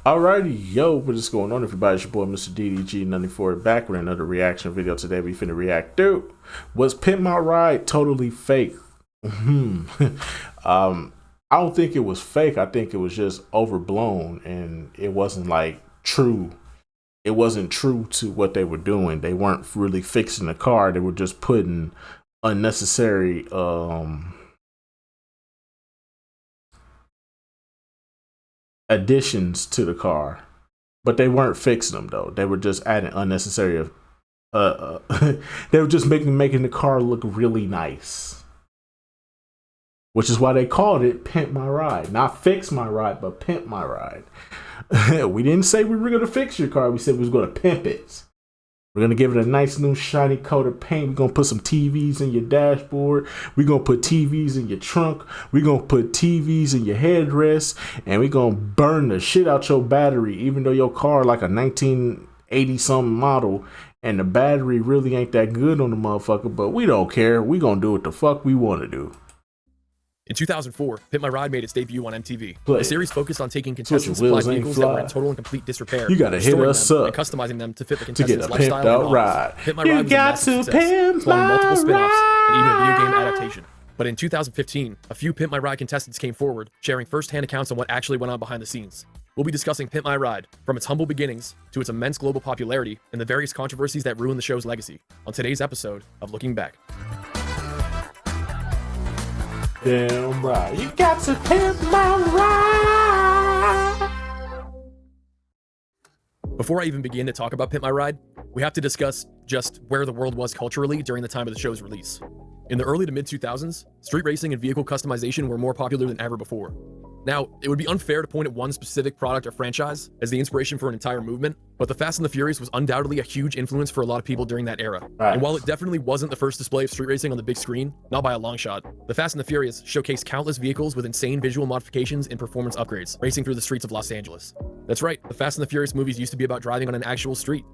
Alrighty, yo, what is going on, everybody? It's your boy, Mr. DDG94, back with another reaction video. Today, we finna react to was Pimp My Ride totally fake? I don't think it was fake. I think it was just overblown, and it wasn't like true. It wasn't true to what they were doing. They weren't really fixing the car. They were just putting unnecessary additions to the car, but they weren't fixing them though. They were just adding unnecessary. They were just making the car look really nice, which is why they called it Pimp My Ride. Not Fix My Ride, but Pimp My Ride. We didn't say we were gonna fix your car. We said we was gonna pimp it. We're going to give it a nice new shiny coat of paint. We're going to put some TVs in your dashboard. We're going to put TVs in your trunk. We're going to put TVs in your headrest. And we're going to burn the shit out your battery, even though your car like a 1980-something model. And the battery really ain't that good on the motherfucker. But we don't care. We're going to do what the fuck we want to do. In 2004, Pimp My Ride made its debut on MTV. Play. The series focused on taking contestant supply vehicles that were in total and complete disrepair, you gotta hit us up and customizing them to fit the contestants' to get a lifestyle and ride. Pimp My Ride was a massive success, spawning multiple spin-offs and even a video game adaptation. But in 2015, a few Pimp My Ride contestants came forward, sharing first-hand accounts on what actually went on behind the scenes. We'll be discussing Pimp My Ride, from its humble beginnings to its immense global popularity and the various controversies that ruined the show's legacy, on today's episode of Looking Back. Damn right, you got to pimp my ride. Before I even begin to talk about Pimp My Ride, we have to discuss just where the world was culturally during the time of the show's release. In the early to mid 2000s, street racing and vehicle customization were more popular than ever before. Now, it would be unfair to point at one specific product or franchise as the inspiration for an entire movement, but the Fast and the Furious was undoubtedly a huge influence for a lot of people during that era. Right. And while it definitely wasn't the first display of street racing on the big screen, not by a long shot, the Fast and the Furious showcased countless vehicles with insane visual modifications and performance upgrades, racing through the streets of Los Angeles. That's right, the Fast and the Furious movies used to be about driving on an actual street,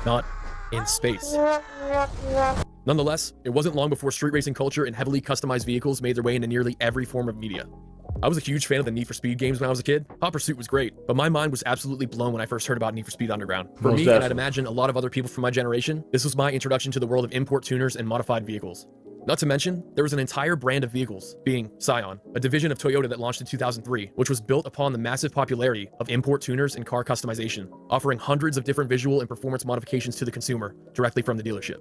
not in space. Nonetheless, it wasn't long before street racing culture and heavily customized vehicles made their way into nearly every form of media. I was a huge fan of the Need for Speed games when I was a kid. Hot Pursuit was great, but my mind was absolutely blown when I first heard about Need for Speed Underground. For me, and I'd imagine a lot of other people from my generation, this was my introduction to the world of import tuners and modified vehicles. Not to mention, there was an entire brand of vehicles, being Scion, a division of Toyota that launched in 2003, which was built upon the massive popularity of import tuners and car customization, offering hundreds of different visual and performance modifications to the consumer directly from the dealership.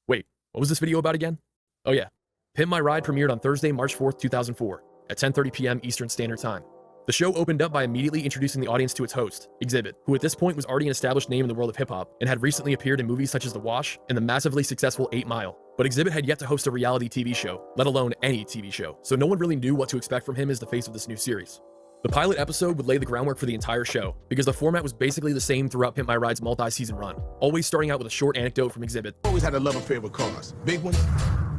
Wait, what was this video about again? Oh yeah, Pimp My Ride premiered on Thursday, March 4th, 2004. At 10:30 p.m. Eastern Standard Time. The show opened up by immediately introducing the audience to its host, Exhibit, who at this point was already an established name in the world of hip-hop and had recently appeared in movies such as The Wash and the massively successful 8 Mile. But Exhibit had yet to host a reality TV show, let alone any TV show, so no one really knew what to expect from him as the face of this new series. The pilot episode would lay the groundwork for the entire show, because the format was basically the same throughout Pimp My Ride's multi-season run, always starting out with a short anecdote from Exhibit. Always had a love affair with cars. Big ones,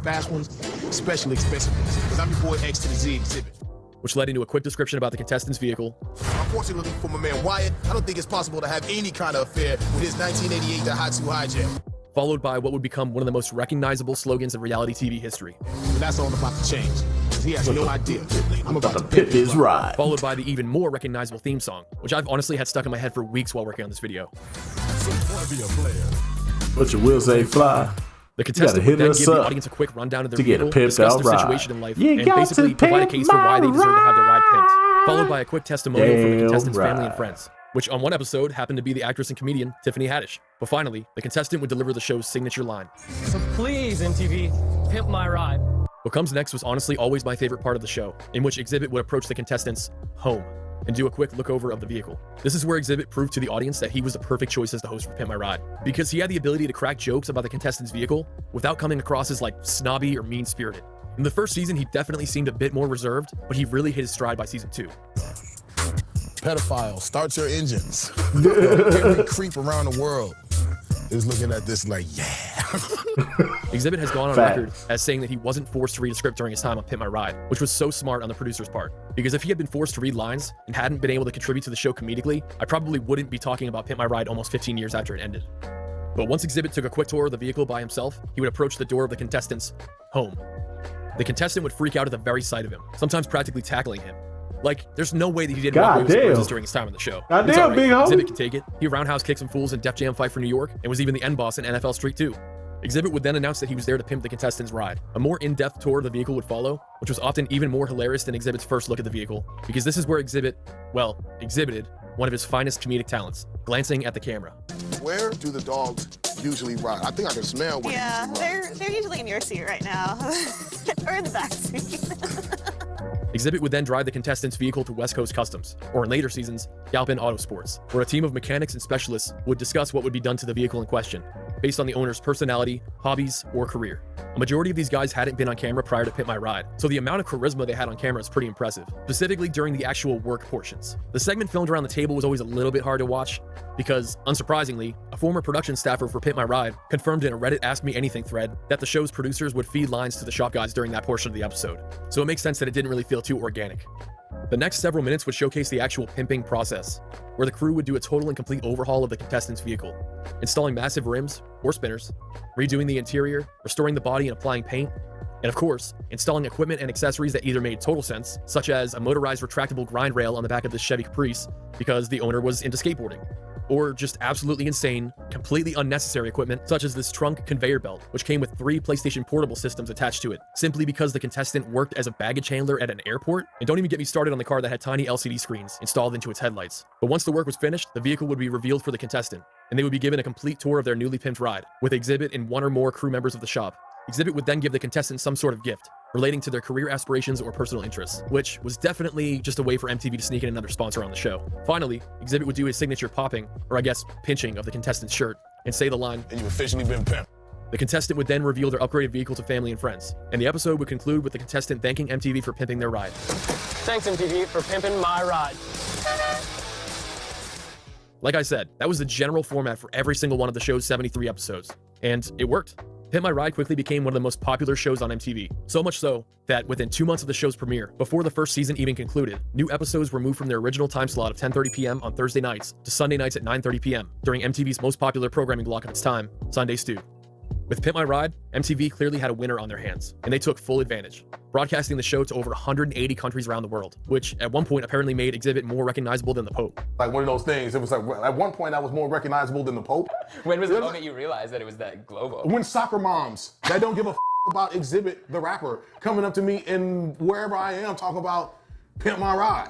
fast ones, especially expensive ones. Because I'm your boy X to the Z Exhibit. Which led into a quick description about the contestant's vehicle. Unfortunately for my man Wyatt, I don't think it's possible to have any kind of affair with his 1988 Daihatsu Hijack. Followed by what would become one of the most recognizable slogans in reality TV history. And that's all about to change, because he has no idea. I'm about to pimp his ride. Followed by the even more recognizable theme song, which I've honestly had stuck in my head for weeks while working on this video. But your wheels ain't fly. The contestant would then give the audience a quick rundown of their vehicle, discuss their situation in life, and basically provide a case for why they deserve to have their ride pimped, followed by a quick testimonial from the contestant's family and friends, which on one episode happened to be the actress and comedian Tiffany Haddish. But finally, the contestant would deliver the show's signature line. So please, MTV, pimp my ride. What comes next was honestly always my favorite part of the show, in which Exhibit would approach the contestant's home and do a quick look over of the vehicle. This is where Exhibit proved to the audience that he was the perfect choice as the host for Pimp My Ride, because he had the ability to crack jokes about the contestant's vehicle without coming across as like snobby or mean-spirited. In the first season, he definitely seemed a bit more reserved, but he really hit his stride by season 2. Pedophile, start your engines. Every creep around the world is looking at this like, yeah. Exhibit has gone on record as saying that he wasn't forced to read a script during his time on Pimp My Ride, which was so smart on the producer's part. Because if he had been forced to read lines and hadn't been able to contribute to the show comedically, I probably wouldn't be talking about Pimp My Ride almost 15 years after it ended. But once Exhibit took a quick tour of the vehicle by himself, he would approach the door of the contestant's home. The contestant would freak out at the very sight of him, sometimes practically tackling him. Like, there's no way that he didn't God walk away with some damn. bruises during his time on the show. God It's damn, all right. big homie. Exhibit can take it. He roundhouse kicked some fools in Def Jam Fight for New York and was even the end boss in NFL Street 2. Exhibit would then announce that he was there to pimp the contestants' ride. A more in-depth tour of the vehicle would follow, which was often even more hilarious than Exhibit's first look at the vehicle, because this is where Exhibit, well, exhibited one of his finest comedic talents, glancing at the camera. Where do the dogs usually ride? I think I can smell where Yeah, they usually ride. they're usually in your seat right now, or in the back seat. Exhibit would then drive the contestants' vehicle to West Coast Customs, or in later seasons, Galpin Autosports, where a team of mechanics and specialists would discuss what would be done to the vehicle in question, based on the owner's personality, hobbies, or career. A majority of these guys hadn't been on camera prior to Pimp My Ride, so the amount of charisma they had on camera is pretty impressive, specifically during the actual work portions. The segment filmed around the table was always a little bit hard to watch, because, unsurprisingly, a former production staffer for Pimp My Ride confirmed in a Reddit Ask Me Anything thread that the show's producers would feed lines to the shop guys during that portion of the episode, so it makes sense that it didn't really feel too organic. The next several minutes would showcase the actual pimping process, where the crew would do a total and complete overhaul of the contestant's vehicle, installing massive rims, or spinners, redoing the interior, restoring the body and applying paint, and of course, installing equipment and accessories that either made total sense, such as a motorized retractable grind rail on the back of the Chevy Caprice because the owner was into skateboarding, or just absolutely insane, completely unnecessary equipment such as this trunk conveyor belt, which came with 3 PlayStation Portable systems attached to it, simply because the contestant worked as a baggage handler at an airport. And don't even get me started on the car that had tiny LCD screens installed into its headlights. But once the work was finished, the vehicle would be revealed for the contestant, and they would be given a complete tour of their newly pimped ride, with Exhibit and one or more crew members of the shop. Exhibit would then give the contestant some sort of gift, relating to their career aspirations or personal interests, which was definitely just a way for MTV to sneak in another sponsor on the show. Finally, Exhibit would do his signature popping, or I guess pinching, of the contestant's shirt, and say the line, And you've officially been pimped. The contestant would then reveal their upgraded vehicle to family and friends, and the episode would conclude with the contestant thanking MTV for pimping their ride. Thanks, MTV, for pimping my ride. Like I said, that was the general format for every single one of the show's 73 episodes, and it worked. Pimp My Ride quickly became one of the most popular shows on MTV, so much so that within 2 months of the show's premiere, before the first season even concluded, new episodes were moved from their original time slot of 10:30 p.m. on Thursday nights to Sunday nights at 9:30 p.m. during MTV's most popular programming block of its time, Sunday Stew. With Pimp My Ride, MTV clearly had a winner on their hands, and they took full advantage, broadcasting the show to over 180 countries around the world, which at one point apparently made Exhibit more recognizable than the Pope. Like one of those things. It was like, at one point I was more recognizable than the Pope. When was the moment you realized that it was that global? When soccer moms that don't give a about Exhibit the rapper coming up to me in wherever I am talking about Pimp My Ride.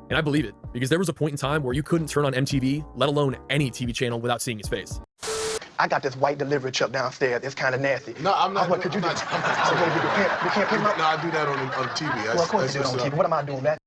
And I believe it, because there was a point in time where you couldn't turn on MTV, let alone any TV channel, without seeing his face. I got this white delivery truck downstairs. It's kind of nasty. No, I'm not. What could you I'm do? not- So you can't pimp my. No, I do that on TV. That's, Well, of course that's you do it on just, TV. What am I doing that?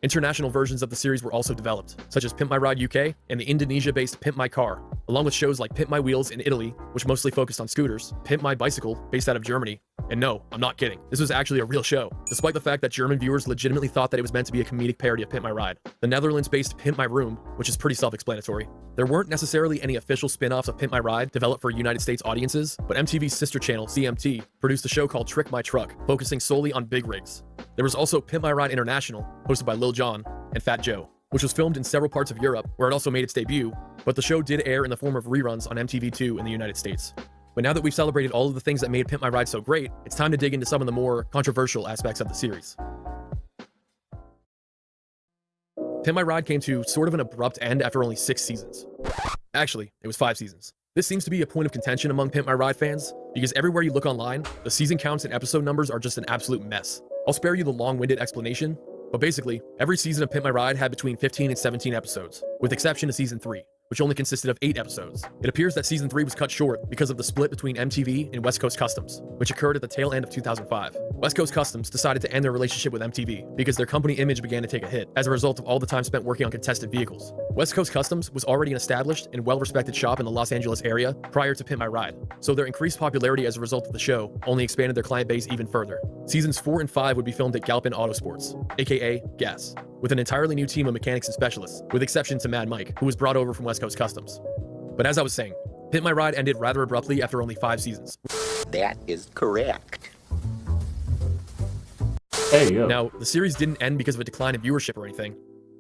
International versions of the series were also developed, such as Pimp My Ride UK and the Indonesia-based Pimp My Car, along with shows like Pimp My Wheels in Italy, which mostly focused on scooters, Pimp My Bicycle, based out of Germany, and no, I'm not kidding, this was actually a real show, despite the fact that German viewers legitimately thought that it was meant to be a comedic parody of Pimp My Ride. The Netherlands-based Pimp My Room, which is pretty self-explanatory. There weren't necessarily any official spin-offs of Pimp My Ride developed for United States audiences, but MTV's sister channel, CMT, produced a show called Trick My Truck, focusing solely on big rigs. There was also Pimp My Ride International, hosted by Lil Jon and Fat Joe, which was filmed in several parts of Europe, where it also made its debut, but the show did air in the form of reruns on MTV2 in the United States. But now that we've celebrated all of the things that made Pimp My Ride so great, it's time to dig into some of the more controversial aspects of the series. Pimp My Ride came to sort of an abrupt end after only 6 seasons. Actually, it was 5 seasons. This seems to be a point of contention among Pimp My Ride fans, because everywhere you look online, the season counts and episode numbers are just an absolute mess. I'll spare you the long-winded explanation, but basically, every season of Pimp My Ride had between 15 and 17 episodes, with exception to season 3, which only consisted of 8 episodes. It appears that season 3 was cut short because of the split between MTV and West Coast Customs, which occurred at the tail end of 2005. West Coast Customs decided to end their relationship with MTV because their company image began to take a hit as a result of all the time spent working on contested vehicles. West Coast Customs was already an established and well-respected shop in the Los Angeles area prior to Pimp My Ride, so their increased popularity as a result of the show only expanded their client base even further. Seasons 4 and 5 would be filmed at Galpin Autosports, aka Gas, with an entirely new team of mechanics and specialists, with exception to Mad Mike, who was brought over from West Coast Customs. But as I was saying, Pimp My Ride ended rather abruptly after only 5 seasons. That is correct. Hey, yo. Now, the series didn't end because of a decline in viewership or anything,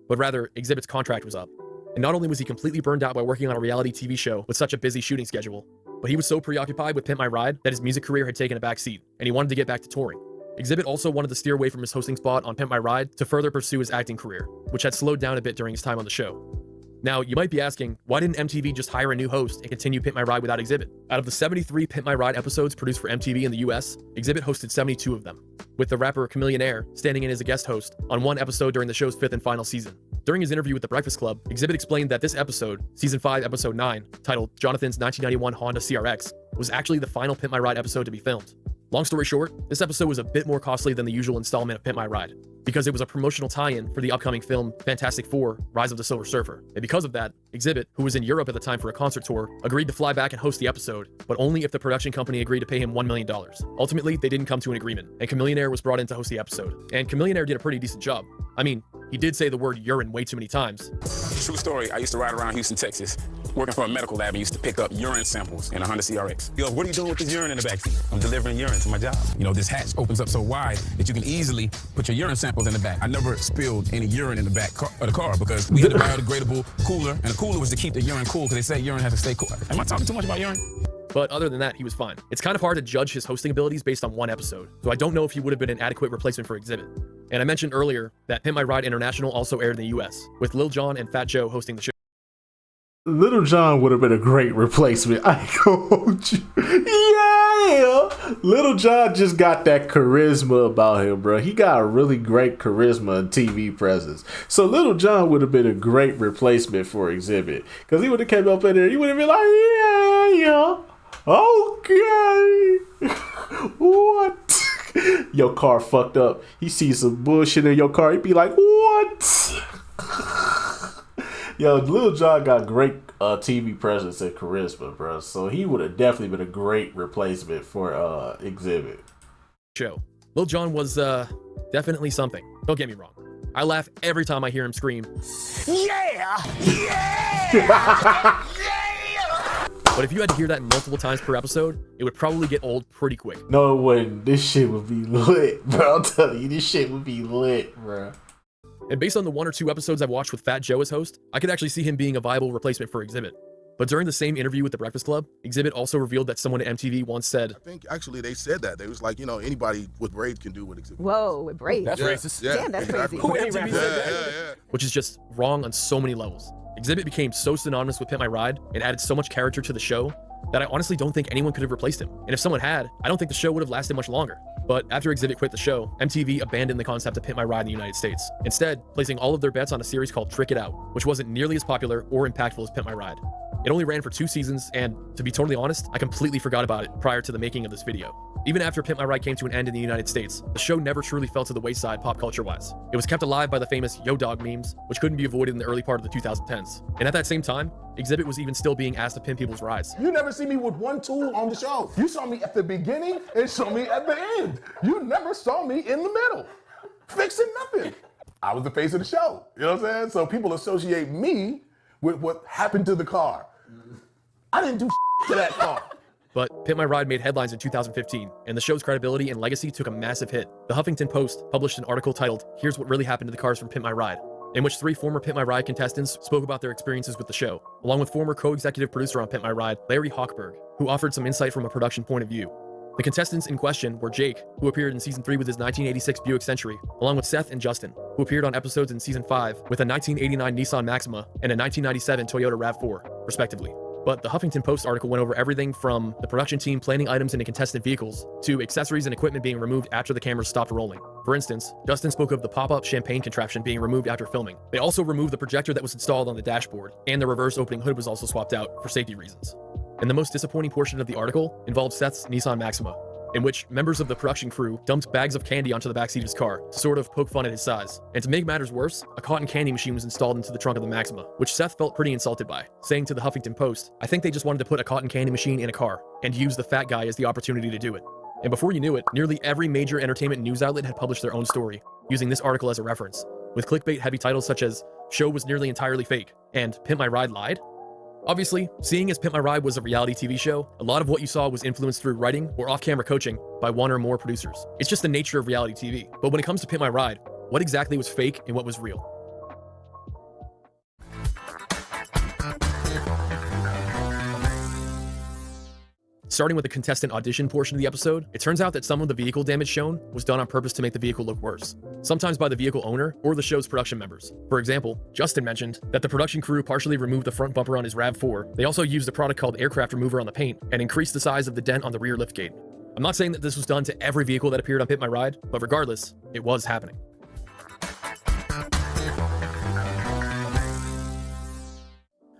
but rather, Exhibit's contract was up. And not only was he completely burned out by working on a reality TV show with such a busy shooting schedule, but he was so preoccupied with Pimp My Ride that his music career had taken a back seat, and he wanted to get back to touring. Exhibit also wanted to steer away from his hosting spot on Pimp My Ride to further pursue his acting career, which had slowed down a bit during his time on the show. Now, you might be asking, why didn't MTV just hire a new host and continue Pimp My Ride without Exhibit? Out of the 73 Pimp My Ride episodes produced for MTV in the US, Exhibit hosted 72 of them, with the rapper Chamillionaire standing in as a guest host on one episode during the show's 5th and final season. During his interview with The Breakfast Club, Exhibit explained that this episode, Season 5, Episode 9, titled Jonathan's 1991 Honda CRX, was actually the final Pimp My Ride episode to be filmed. Long story short, this episode was a bit more costly than the usual installment of Pimp My Ride, because it was a promotional tie-in for the upcoming film Fantastic Four: Rise of the Silver Surfer. And because of that, Exhibit, who was in Europe at the time for a concert tour, agreed to fly back and host the episode, but only if the production company agreed to pay him $1 million. Ultimately, they didn't come to an agreement, and Chamillionaire was brought in to host the episode. And Chamillionaire did a pretty decent job. I mean, he did say the word urine way too many times. True story, I used to ride around Houston, Texas, working for a medical lab and used to pick up urine samples in a Honda CRX. Yo, what are you doing with this urine in the backseat? I'm delivering urine to my job. You know, this hatch opens up so wide that you can easily put your urine samples in the back. I never spilled any urine in the back of the car because we had a biodegradable cooler, and the cooler was to keep the urine cool because they say urine has to stay cool. Am I talking too much about urine? But other than that, he was fine. It's kind of hard to judge his hosting abilities based on one episode, so I don't know if he would have been an adequate replacement for Exhibit. And I mentioned earlier that Pimp My Ride International also aired in the US, with Lil Jon and Fat Joe hosting the show. Little John would have been a great replacement. I told you. Yeah! Little John just got that charisma about him, bro. He got a really great charisma and TV presence. So Little John would have been a great replacement for Exhibit. Because he would have came up in there, he would have been like, yeah. Okay. What? Your car fucked up. He sees some bullshit in your car. He'd be like, what? Yo, Lil Jon got great TV presence and charisma, bro. So he would have definitely been a great replacement for Exhibit. Show. Lil Jon was definitely something. Don't get me wrong. I laugh every time I hear him scream, Yeah! Yeah! but if you had to hear that multiple times per episode, it would probably get old pretty quick. No, it wouldn't. This shit would be lit, bro. I'm telling you, this shit would be lit, bro. And based on the 1 or 2 episodes I've watched with Fat Joe as host, I could actually see him being a viable replacement for Exhibit. But during the same interview with The Breakfast Club, Exhibit also revealed that someone at MTV once said, I think actually they said that. They was like, you know, anybody with braids can do what Exhibit. Whoa, with braids. That's racist. Yeah, Damn, that's exactly. crazy. Who MTV said that? which is just wrong on so many levels. Exhibit became so synonymous with Pimp My Ride and added so much character to the show that I honestly don't think anyone could have replaced him. And if someone had, I don't think the show would have lasted much longer. But after Exhibit quit the show, MTV abandoned the concept of Pimp My Ride in the United States, instead placing all of their bets on a series called Trick It Out, which wasn't nearly as popular or impactful as Pimp My Ride. It only ran for 2 seasons, and to be totally honest, I completely forgot about it prior to the making of this video. Even after Pimp My Ride came to an end in the United States, the show never truly fell to the wayside pop culture-wise. It was kept alive by the famous Yo Dog memes, which couldn't be avoided in the early part of the 2010s. And at that same time, Exhibit was even still being asked to pimp people's rides. You never see me with one tool on the show. You saw me at the beginning and saw me at the end. You never saw me in the middle, fixing nothing. I was the face of the show. You know what I'm saying? So people associate me with what happened to the car. I didn't do to that car. But Pimp My Ride made headlines in 2015, and the show's credibility and legacy took a massive hit. The Huffington Post published an article titled, "Here's What Really Happened to the Cars from Pimp My Ride," in which 3 former Pimp My Ride contestants spoke about their experiences with the show, along with former co-executive producer on Pimp My Ride, Larry Hochberg, who offered some insight from a production point of view. The contestants in question were Jake, who appeared in Season 3 with his 1986 Buick Century, along with Seth and Justin, who appeared on episodes in Season 5 with a 1989 Nissan Maxima and a 1997 Toyota RAV4, respectively. But the Huffington Post article went over everything from the production team planning items into contestant vehicles to accessories and equipment being removed after the cameras stopped rolling. For instance, Justin spoke of the pop-up champagne contraption being removed after filming. They also removed the projector that was installed on the dashboard, and the reverse opening hood was also swapped out for safety reasons. And the most disappointing portion of the article involved Seth's Nissan Maxima, in which members of the production crew dumped bags of candy onto the backseat of his car to sort of poke fun at his size. And to make matters worse, a cotton candy machine was installed into the trunk of the Maxima, which Seth felt pretty insulted by, saying to the Huffington Post, "I think they just wanted to put a cotton candy machine in a car and use the fat guy as the opportunity to do it." And before you knew it, nearly every major entertainment news outlet had published their own story, using this article as a reference, with clickbait-heavy titles such as "Show was nearly entirely fake" and "Pimp My Ride lied." Obviously, seeing as Pimp My Ride was a reality TV show, a lot of what you saw was influenced through writing or off-camera coaching by one or more producers. It's just the nature of reality TV. But when it comes to Pimp My Ride, what exactly was fake and what was real? Starting with the contestant audition portion of the episode, it turns out that some of the vehicle damage shown was done on purpose to make the vehicle look worse, sometimes by the vehicle owner or the show's production members. For example, Justin mentioned that the production crew partially removed the front bumper on his RAV4. They also used a product called aircraft remover on the paint and increased the size of the dent on the rear liftgate. I'm not saying that this was done to every vehicle that appeared on Pimp My Ride, but regardless, it was happening.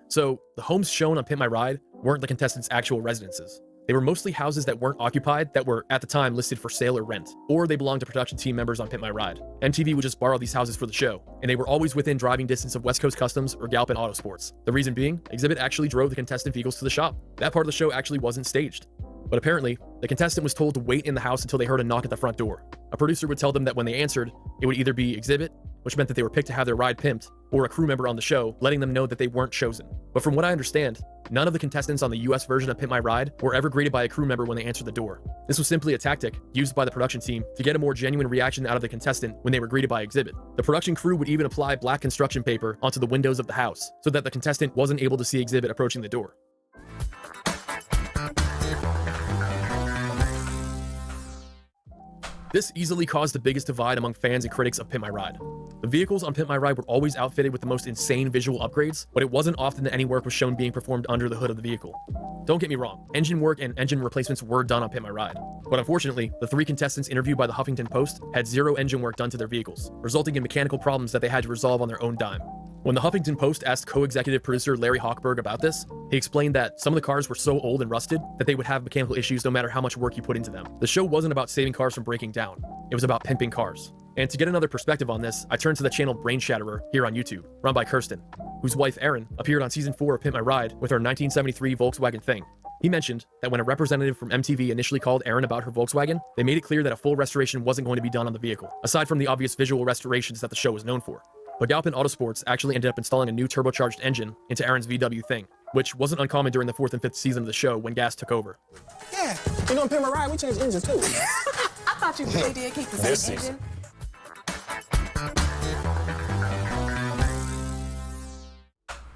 So, the homes shown on Pimp My Ride weren't the contestants' actual residences. They were mostly houses that weren't occupied that were, at the time, listed for sale or rent, or they belonged to production team members on Pimp My Ride. MTV would just borrow these houses for the show, and they were always within driving distance of West Coast Customs or Galpin Autosports. The reason being, Exhibit actually drove the contestant vehicles to the shop. That part of the show actually wasn't staged. But apparently, the contestant was told to wait in the house until they heard a knock at the front door. A producer would tell them that when they answered, it would either be Exhibit, which meant that they were picked to have their ride pimped, or a crew member on the show, letting them know that they weren't chosen. But from what I understand, none of the contestants on the US version of Pimp My Ride were ever greeted by a crew member when they answered the door. This was simply a tactic used by the production team to get a more genuine reaction out of the contestant when they were greeted by Exhibit. The production crew would even apply black construction paper onto the windows of the house so that the contestant wasn't able to see Exhibit approaching the door. This easily caused the biggest divide among fans and critics of Pimp My Ride. The vehicles on Pimp My Ride were always outfitted with the most insane visual upgrades, but it wasn't often that any work was shown being performed under the hood of the vehicle. Don't get me wrong, engine work and engine replacements were done on Pimp My Ride. But unfortunately, the 3 contestants interviewed by the Huffington Post had 0 engine work done to their vehicles, resulting in mechanical problems that they had to resolve on their own dime. When the Huffington Post asked co-executive producer Larry Hochberg about this, he explained that some of the cars were so old and rusted that they would have mechanical issues no matter how much work you put into them. The show wasn't about saving cars from breaking down, it was about pimping cars. And to get another perspective on this, I turned to the channel Brain Shatterer here on YouTube, run by Kirsten, whose wife Erin appeared on season 4 of Pimp My Ride with her 1973 Volkswagen Thing. He mentioned that when a representative from MTV initially called Erin about her Volkswagen, they made it clear that a full restoration wasn't going to be done on the vehicle, aside from the obvious visual restorations that the show was known for. But Galpin Autosports actually ended up installing a new turbocharged engine into Erin's VW Thing, which wasn't uncommon during the 4th and 5th season of the show when gas took over. Yeah, you know, in Pimp My Ride, we changed engines too. I thought you really did keep the same engine.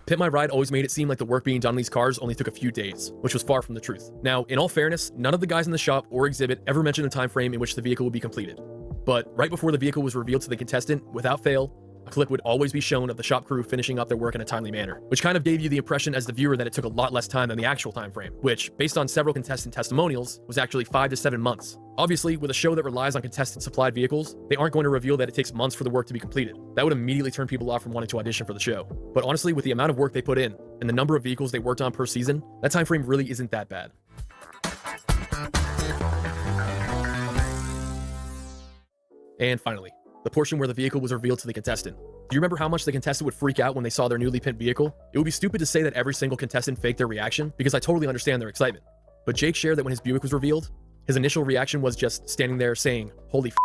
Pimp My Ride always made it seem like the work being done on these cars only took a few days, which was far from the truth. Now, in all fairness, none of the guys in the shop or Exhibit ever mentioned a time frame in which the vehicle would be completed. But right before the vehicle was revealed to the contestant, without fail, a clip would always be shown of the shop crew finishing up their work in a timely manner, which kind of gave you the impression as the viewer that it took a lot less time than the actual time frame, which, based on several contestant testimonials, was actually 5 to 7 months. Obviously, with a show that relies on contestant-supplied vehicles, they aren't going to reveal that it takes months for the work to be completed. That would immediately turn people off from wanting to audition for the show. But honestly, with the amount of work they put in, and the number of vehicles they worked on per season, that time frame really isn't that bad. And finally, the portion where the vehicle was revealed to the contestant. Do you remember how much the contestant would freak out when they saw their newly pimped vehicle? It would be stupid to say that every single contestant faked their reaction, because I totally understand their excitement. But Jake shared that when his Buick was revealed, his initial reaction was just standing there saying, "Holy f***."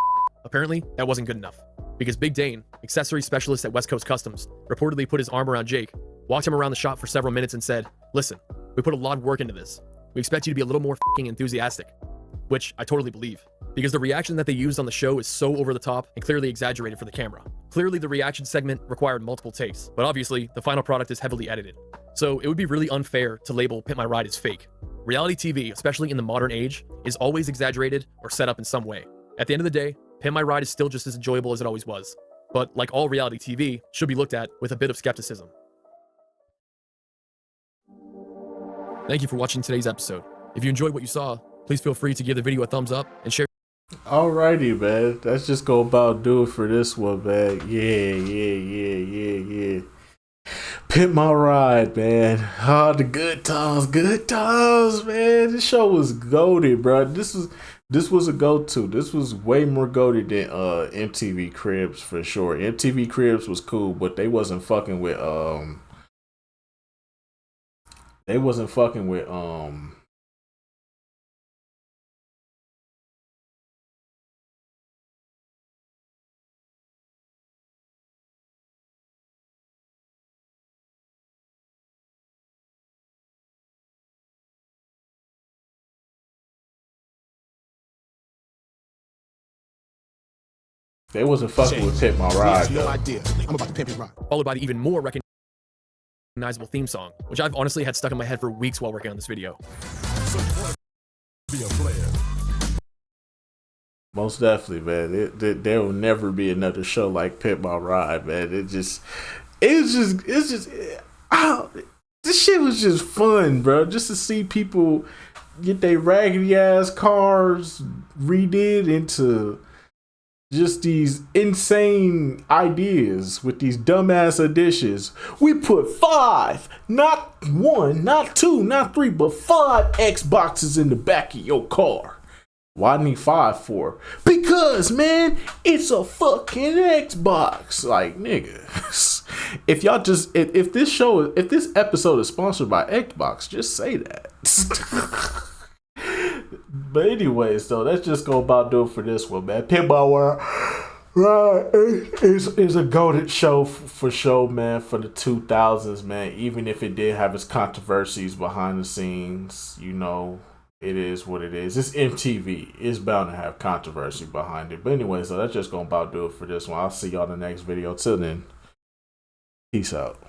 Apparently, that wasn't good enough, because Big Dane, accessory specialist at West Coast Customs, reportedly put his arm around Jake, walked him around the shop for several minutes and said, "Listen, we put a lot of work into this. We expect you to be a little more f***ing enthusiastic." Which I totally believe, because the reaction that they used on the show is so over the top and clearly exaggerated for the camera. Clearly, the reaction segment required multiple takes, but obviously, the final product is heavily edited. So it would be really unfair to label Pimp My Ride as fake. Reality TV, especially in the modern age, is always exaggerated or set up in some way. At the end of the day, Pimp My Ride is still just as enjoyable as it always was. But like all reality TV, should be looked at with a bit of skepticism. Thank you for watching today's episode. If you enjoyed what you saw, please feel free to give the video a thumbs up and share. Alrighty, man. Let's just go about do it for this one, man. Yeah. Pimp My Ride, man. Oh, the good times, man. This show was goated, bro. This was a go-to. This was way more goated than MTV Cribs for sure. MTV Cribs was cool, but they wasn't fucking with They wasn't fucking with Pimp My Ride, though. No idea. I'm about to pimp it right. Followed by the even more recognizable theme song, which I've honestly had stuck in my head for weeks while working on this video. Be a player. Most definitely, man. There will never be another show like Pimp My Ride, man. This shit was just fun, bro. Just to see people get their raggedy ass cars redid into just these insane ideas with these dumbass additions. We put 5, not 1, not 2, not 3, but 5 Xboxes in the back of your car. Why need 5 for? Because, man, it's a fucking Xbox. Like, nigga. If y'all just, if this episode is sponsored by Xbox, just say that. But anyways, though, that's just gonna about do it for this one, man. Pinball World, right, is a goated show for sure, man, for the 2000s, man. Even if it did have its controversies behind the scenes, you know, it is what it is. It's MTV. It's bound to have controversy behind it. But anyways, so that's just gonna about do it for this one. I'll see y'all in the next video. Till then, peace out.